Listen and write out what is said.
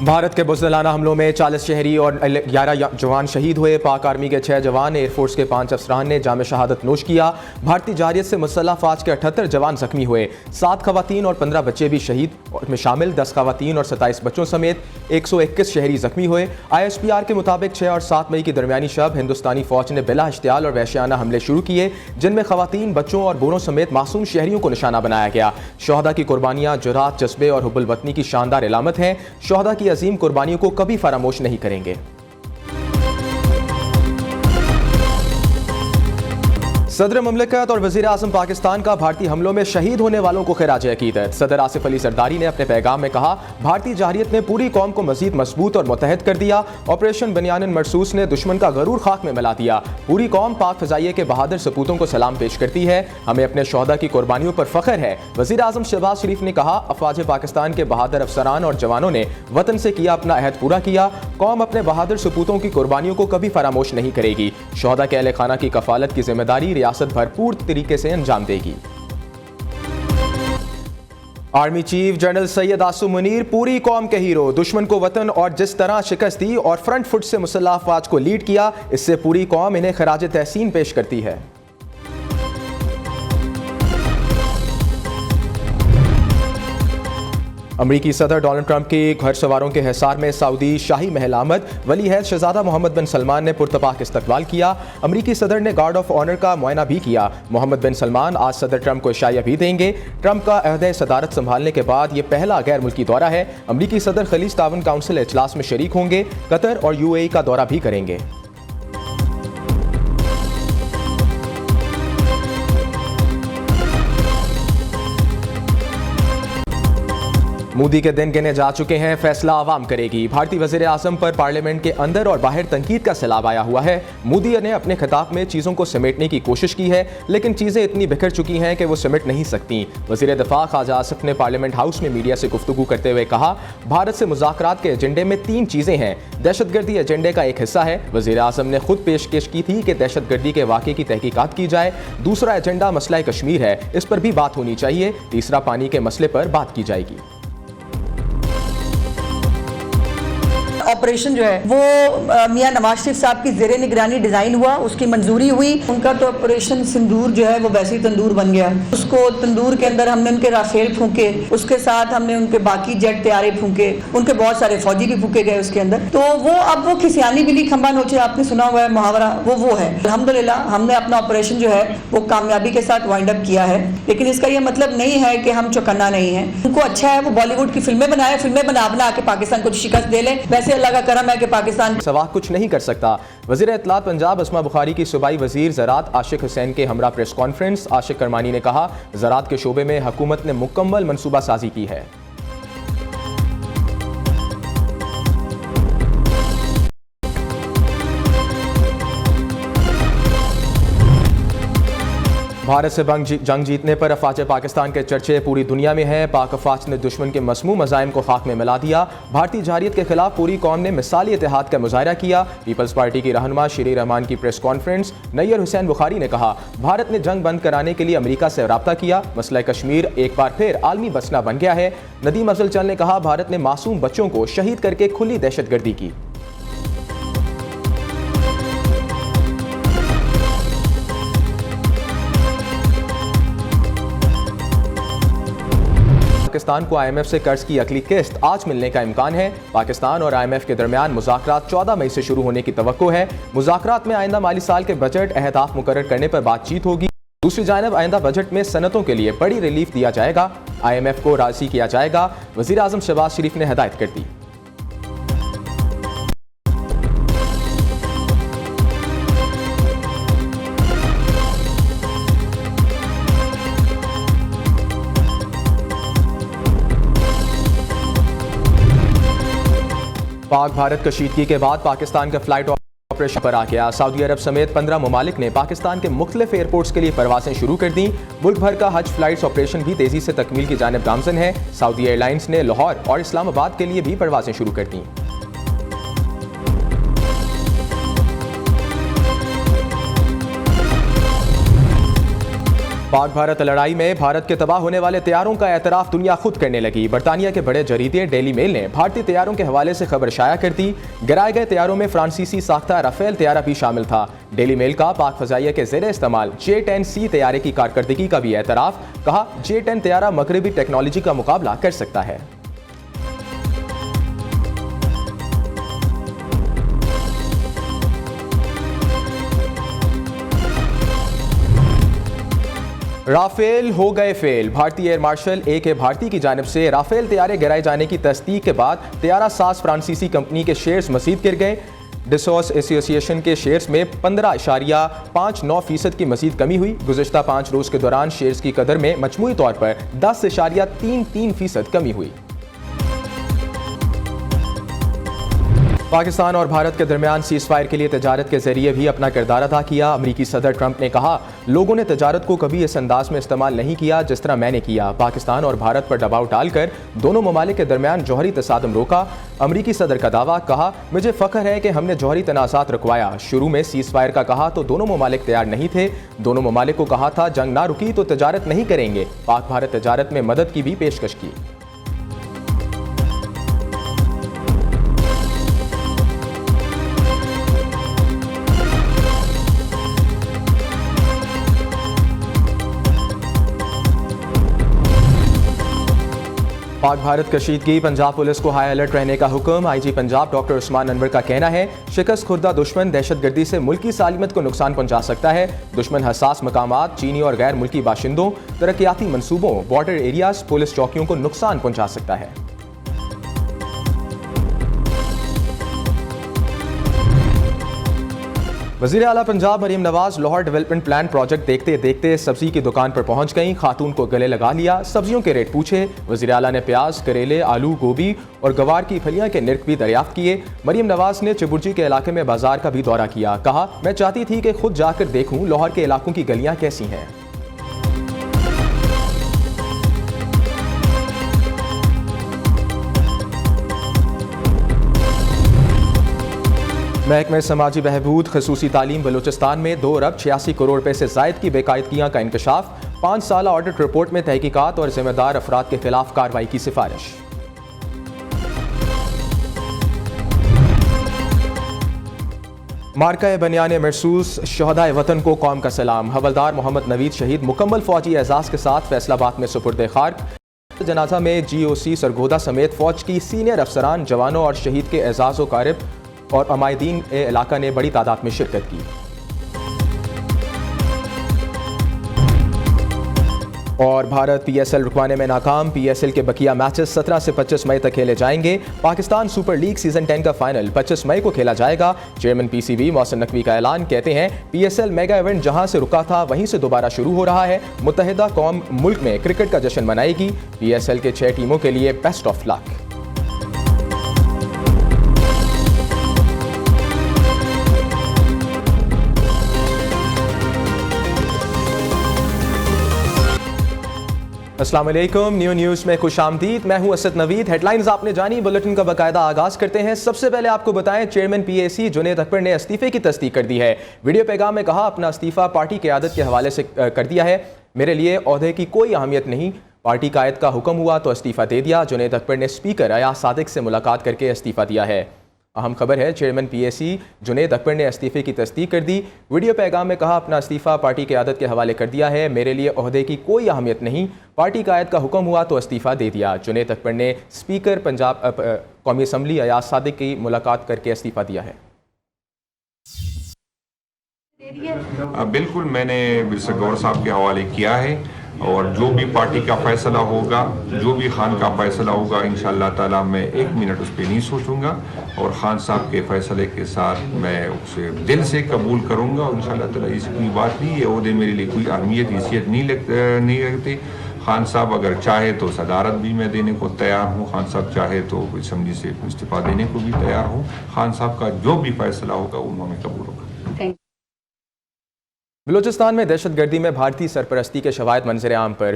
भारत के बुज़दिलाना हमलों में 40 शहरी और 11 जवान शहीद हुए। पाक आर्मी के 6 जवान, एयरफोर्स के 5 अफसरान ने जाम शहादत नोश किया। भारतीय जारियत से मुसल्लह फ़ौज के 78 जवान जख्मी हुए। 7 खवातीन और 15 बच्चे भी शहीद में शामिल। 10 खवातीन और 27 बच्चों समेत 121 शहरी जख्मी हुए। ISPR के मुताबिक 6 और 7 मई की दरमियानी शब हिंदुस्तानी फ़ौज ने बिला इश्तियाल और वहशियाना हमले शुरू किए, जिनमें खवातीन, बच्चों और बूढ़ों समेत मासूम शहरियों को निशाना बनाया गया। शोहदा की कुर्बानियाँ जुरात, जज्बे और हुब्बुल वतनी की शानदार इलामत हैं। शोहदा की अजीम कुर्बानियों को कभी फरामोश नहीं करेंगे। सदर मुमलिकत और वज़ीर आज़म पाकिस्तान का भारतीय हमलों में शहीद होने वालों को खिराज अकीदत। सदर आसिफ अली जरदारी ने अपने पैगाम में कहा, भारतीय जारियत ने पूरी कौम को मजीद मजबूत और मुत्तहद कर दिया। ऑपरेशन बनियान मरसूस ने दुश्मन का गरूर खाक में मिला दिया। पूरी कौम पाक फ़ज़ाइये के बहादुर सपूतों को सलाम पेश करती है। हमें अपने शोहदा की कुर्बानियों पर फ़ख्र है। वज़ीर आज़म शहबाज शरीफ ने कहा, अफ़वाज पाकिस्तान के बहादुर अफसरान और जवानों ने वतन से किया अपना अहद पूरा किया। कौम अपने बहादुर सपूतों की कुर्बानियों को कभी फरामोश नहीं करेगी। शोहदा के अहले खाना की कफालत की जिम्मेदारी रियासत भरपूर तरीके से अंजाम देगी। Army chief general Syed Asim Munir पूरी कौम के हीरो, दुश्मन को वतन और जिस तरह शिकस्त दी और फ्रंट फुट से मुसल्लह अफवाज को लीड किया, इससे पूरी कौम इन्हें खराज तहसीन पेश करती है। अमरीकी सदर डोनाल्ड ट्रंप के घर सवारों के हिसार में सऊदी शाही महल आमद। वली अहद शहजादा मोहम्मद बिन सलमान ने पुरतपाक इस्तकबाल किया। अमरीकी सदर ने गार्ड ऑफ ऑनर का मुआयना भी किया। मोहम्मद बिन सलमान आज सदर ट्रंप को इशाया भी देंगे। ट्रंप का अहद सदारत संभालने के बाद यह पहला गैर मुल्की दौरा है। अमरीकी सदर खलीज तावन काउंसिल इजलास में शरीक होंगे। कतर और UAE का दौरा भी करेंगे। मोदी के दिन गिने जा चुके हैं, फैसला आवाम करेगी। भारतीय वज़ीर आज़म पर पार्लियामेंट के अंदर और बाहर तनकीद का सैलाब आया हुआ है। मोदी ने अपने खिताब में चीज़ों को समेटने की कोशिश की है, लेकिन चीज़ें इतनी बिखर चुकी हैं कि वो समेट नहीं सकती। वज़ीर दिफा ख्वाजा आसिफ ने पार्लियामेंट हाउस में मीडिया से गुफ्तगू करते हुए कहा, भारत से मुज़ाकरात के एजेंडे में 3 चीज़ें हैं। दहशतगर्दी एजेंडे का एक हिस्सा है। वज़ीर आज़म ने खुद पेशकश की थी कि दहशतगर्दी के वाक़े की तहकीकात की जाए। दूसरा एजेंडा मसला कश्मीर है, इस पर भी बात होनी चाहिए। तीसरा पानी के मसले पर बात की जाएगी। ऑपरेशन जो है वो मियां नवाज शरीफ साहब की ज़ेरे निगरानी डिज़ाइन हुआ, उसकी मंजूरी हुई। उनका तो ऑपरेशन सिंदूर जो है वो वैसे ही तंदूर बन गया। उसको तंदूर के अंदर हमने उनके राफेल फूके, उसके साथ हमने उनके बाकी जेट तैयारे फूके, उनके बहुत सारे फौजी भी फूके गए उसके अंदर। तो वो अब वो खिसियानी बिल्ली खंबा नोचे, आपने सुना हुआ है मुहावरा, वो है। अल्हम्दुलिल्लाह हमने अपना ऑपरेशन जो है वो कामयाबी के साथ वाइंड अप किया है, लेकिन इसका ये मतलब नहीं है कि हम चौकन्ना नहीं है। उनको अच्छा है वो बॉलीवुड की फिल्में बनाए, फिल्में बना के पाकिस्तान को शिकस्त दे ले। वैसे अल्लाह का करम है कि पाकिस्तान सवा कुछ नहीं कर सकता। वज़ीर इत्तलात पंजाब अस्मा बुखारी की सूबाई वज़ीर ज़राअत आशिक हुसैन के हमरा प्रेस कॉन्फ्रेंस। आशिक करमानी ने कहा, ज़राअत के शोबे में हुकूमत ने मुकम्मल मनसूबा साजी की है। भारत से जंग जीतने पर अफवाज पाकिस्तान के चर्चे पूरी दुनिया में हैं। पाक अफवाज ने दुश्मन के मसमूम मज़ाइम को खाक में मिला दिया। भारतीय जारियत के खिलाफ पूरी कौम ने मिसाली इत्तेहाद का मुजाहरा किया। पीपल्स पार्टी की रहनुमा शीरी रहमान की प्रेस कॉन्फ्रेंस। नैयर हुसैन बुखारी ने कहा, भारत ने जंग बंद कराने के लिए अमरीका से रब्ता किया। मसला कश्मीर एक बार फिर आलमी मसला बन गया है। नदीम अफजल चंद ने कहा, भारत ने मासूम बच्चों को शहीद करके खुली दहशतगर्दी की। पाकिस्तान को IMF से कर्ज की अगली किस्त आज मिलने का इम्कान है। पाकिस्तान और IMF के दरमियान मुज़ाकरात 14 मई से शुरू होने की तवक्को है। मुज़ाकरात में आइंदा माली साल के बजट अहदाफ मुकर्रर करने पर बातचीत होगी। दूसरी जानब आइंदा बजट में सनतों के लिए बड़ी रिलीफ दिया जाएगा। IMF को राज़ी किया जाएगा, वज़ीर आज़म शहबाज शरीफ ने हदायत कर दी। पाक भारत कशीदगी के बाद पाकिस्तान का फ्लाइट ऑपरेशन पर आ गया। सऊदी अरब समेत 15 ममालिक ने पाकिस्तान के मुख्तलिफ एयरपोर्ट्स के लिए परवासें शुरू कर दी। मुल्क भर का हज फ्लाइट्स ऑपरेशन भी तेजी से तकमील की जानिब गामजन है। सऊदी एयरलाइंस ने लाहौर और इस्लामाबाद के लिए भी परवासें शुरू कर दी। पाक भारत लड़ाई में भारत के तबाह होने वाले तैयारों का एतराफ दुनिया खुद करने लगी। बरतानिया के बड़े जरीदे डेली मेल ने भारतीय तैयारों के हवाले से खबर शाया कर दी। गिराए गए तैयारों में फ्रांसीसी साख्ता राफेल तैयारा भी शामिल था। डेली मेल का पाक फजाइया के ज़ेरे इस्तेमाल J-10C तैयारे की कारकर्दगी का भी एतराफ। कहा, J-10 तैयारा मगरबी टेक्नोलॉजी का मुकाबला कर सकता है। राफेल हो गए फेल। भारतीय एयर मार्शल A.K. भारती की जानिब से राफेल तैयारे गिराए जाने की तस्दीक के बाद तैयारा साज फ्रांसीसी कंपनी के शेयर्स मजीद गिर गए। डिसोस एसोसिएशन के शेयर्स में 15.59% की मजीद कमी हुई। गुज़िश्ता 5 रोज़ के दौरान शेयर्स की कदर में मजमूई तौर पर 10.33% कमी हुई। पाकिस्तान और भारत के दरमियान सीज़ फायर के लिए तजारत के जरिए भी अपना किरदार अदा किया। अमरीकी सदर ट्रंप ने कहा, लोगों ने तजारत को कभी इस अंदाज में इस्तेमाल नहीं किया जिस तरह मैंने किया। पाकिस्तान और भारत पर दबाव डालकर दोनों ममालिक के दरमियान जौहरी तसादम रोका। अमरीकी सदर का दावा। कहा, मुझे फ़ख्र है कि हमने जौहरी तनाज़ात रुकवाया। शुरू में सीज़ फायर का कहा तो दोनों ममालिक तैयार नहीं थे। दोनों ममालिक को कहा था जंग ना रुकी तो तजारत नहीं करेंगे। पाक भारत तजारत में मदद की भी पेशकश की। पाक भारत कशीदगी। पंजाब पुलिस को हाई अलर्ट रहने का हुक्म। IG पंजाब डॉक्टर उस्मान अनवर का कहना है, शिकस्त खुर्दा दुश्मन दहशतगर्दी से मुल्की सालिमत को नुकसान पहुंचा सकता है। दुश्मन हसास मकामात, चीनी और गैर मुल्की बाशिंदों, तरक्याती मंसूबों, बॉर्डर एरियाज, पुलिस चौकियों को नुकसान पहुंचा सकता है। वज़ीर आला Punjab Maryam Nawaz Lahore development plan project देखते देखते सब्जी की दुकान पर पहुंच गईं। खातून को गले लगा लिया, सब्जियों के रेट पूछे। वज़ीर आला ने प्याज, करेले, आलू, गोभी और गवार की फलियां के निर्ख भी दरियाफ्त किए। मरीम नवाज ने चिबुर्जी के इलाके में बाजार का भी दौरा किया। कहा, मैं चाहती थी कि खुद जाकर देखूं लाहौर के इलाकों की गलियां कैसी हैं। महकमे समाजी बहबूद खसूसी तालीम बलूचिस्तान में 2 अरब 86 करोड़ रुपए से जायद की बेकायदगियां का इंकशाफ। 5 साला ऑडिट रिपोर्ट में तहकीकात और जिम्मेदार अफराद के खिलाफ कार्रवाई की सिफारिश। मार्का बनियान महसूस शहदाए वतन को कौम का सलाम। हवलदार मोहम्मद नवीद शहीद मुकम्मल फौजी एजाज के साथ फैसलाबाद में सुपुर्द खाक। जनाजा में GOC सरगोदा समेत फौज की सीनियर अफसरान, जवानों और शहीद के एजाज व और अमायदीन इलाका ने बड़ी तादाद में शिरकत की। और भारत PSL रुकवाने में नाकाम। PSL के बकिया मैचेस 17 से 25 मई तक खेले जाएंगे। पाकिस्तान सुपर लीग सीजन 10 का फाइनल 25 मई को खेला जाएगा। चेयरमैन PCB मोहसिन नकवी का ऐलान। कहते हैं, PSL मेगा इवेंट जहां से रुका था वहीं से दोबारा शुरू हो रहा है। मुत्तहिदा कौम मुल्क में क्रिकेट का जश्न मनाएगी। PSL के 6 टीमों के लिए बेस्ट ऑफ लक। अस्सलाम वालेकुम, न्यूज़ में खुशामदीद। मैं हूं असद नवीद। हेडलाइंस आपने जानी, बुलेटिन का बाकायदा आगाज करते हैं। सबसे पहले आपको बताएं, चेयरमैन PAC जुनेद अकबर ने इस्तीफे की तस्दीक कर दी है। वीडियो पैगाम में कहा, अपना इस्तीफा पार्टी क़यादत के हवाले से कर दिया है। मेरे लिए ओहदे की कोई अहमियत नहीं, पार्टी कायद का हुक्म हुआ तो इस्तीफा दे दिया। जुनेद अकबर ने स्पीकर अयाज सादिक से मुलाकात करके इस्तीफा दिया है। अहम खबर है, चेयरमैन PAC जुनेद अकबर ने इस्तीफे की तस्दीक कर दी। वीडियो पैगाम में कहा, अपना इस्तीफा पार्टी क़यादत के हवाले कर दिया है। मेरे लिए ओहदे की कोई अहमियत नहीं, पार्टी कायद का हुक्म हुआ तो इस्तीफा दे दिया। जुनेद अकबर ने स्पीकर पंजाब कौमी असम्बली अयाज सादिक की मुलाकात करके इस्तीफा दिया है। बिल्कुल, मैंने मिर्ज़ा गौर साहब के हवाले किया है और जो भी पार्टी का फैसला होगा, जो भी खान का फैसला होगा, इंशाअल्लाह ताला मैं 1 मिनट उस पर नहीं सोचूंगा और खान साहब के फैसले के साथ मैं उसे दिल से कबूल करूंगा। और इंशाअल्लाह ताला इसकी कोई बात नहीं है, ओहदे मेरे लिए कोई अहमियत हैसियत नहीं रखते। खान साहब अगर चाहे तो सदारत भी मैं देने को तैयार हूँ। खान साहब चाहे तो असम्बली से इस्तीफा देने को भी तैयार हूँ। खान साहब का जो भी फैसला होगा उन्होंने कबूल होगा। बलूचिस्तान में दहशतगर्दी में भारतीय सरपरस्ती के शवाहिद मंजर आम पर